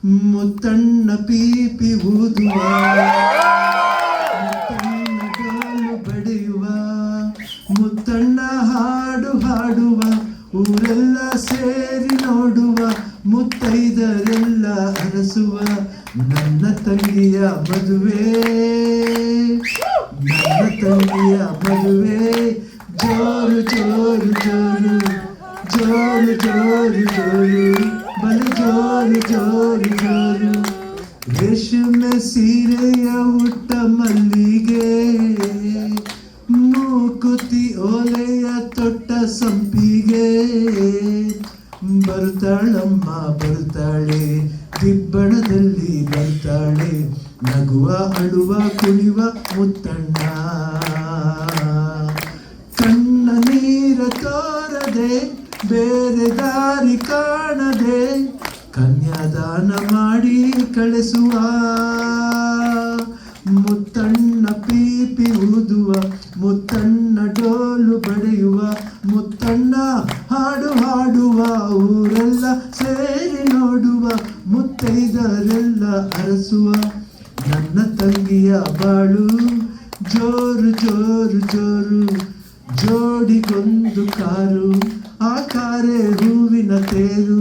ಮುತ್ತಣ್ಣ ಪೀಪಿ ಊದುವ, ಮುತ್ತಣ್ಣ ಡೋಲು ಬಡಿಯುವ, ಮುತ್ತಣ್ಣ ಹಾಡು ಹಾಡುವ, ಊರೆಲ್ಲ ಸೇರಿ ನೋಡುವ, ಮುತ್ತೈದರೆಲ್ಲ ಅರಸುವ. ನನ್ನ ತಂಗಿಯ ಮದುವೆ, ನನ್ನ ತಂಗಿಯ ಮದುವೆ, ಜೋರು ಜೋರು ಜೋರು, ಜೋರು ಜೋರು ಜೋರು, ಬಲು ಜೋರು ಜೋರು ಜೋರು. ರೇಷ್ಮೆ ಸೀರೆಯ ಉಟ್ಟ ಮಲ್ಲಿಗೆ, ಮೂಕುತಿ ಓಲೆಯ ತೊಟ್ಟ ಸಂಪಿಗೆ, ಬರ್ತಾಳಮ್ಮ ಬರ್ತಾಳೆ, ದಿಬ್ಬಣದಲ್ಲಿ ಬರ್ತಾಳೆ, ನಗುವ ಅಳುವ ಕುಣಿವ ಮುತ್ತಣ್ಣ. ಕಣ್ಣ ನೀರ ತೋರದೆ ಬೇರೆ ದಾರಿ ಕಾಣದೆ, ಕನ್ಯಾದಾನ ಮಾಡಿ ಕಳಿಸುವ, ಮುತ್ತಣ್ಣ ಪೀಪಿ ಊದುವ, ಮುತ್ತಣ್ಣ ಡೋಲು ಬಡಿಯುವ, ಮುತ್ತಣ್ಣ ಹಾಡು ಹಾಡುವ, ಊರೆಲ್ಲ ಸೇರಿ ನೋಡುವ, ಮುತ್ತೈದರೆಲ್ಲ ಅರಸುವ. ನನ್ನ ತಂಗಿಯ ಬಾಳು ಜೋರು ಜೋರು ಜೋರು, ಜೋಡಿಗೊಂದು ಕಾರು, ಆ ಕಾರೇ ಹೂವಿನ ತೇರು.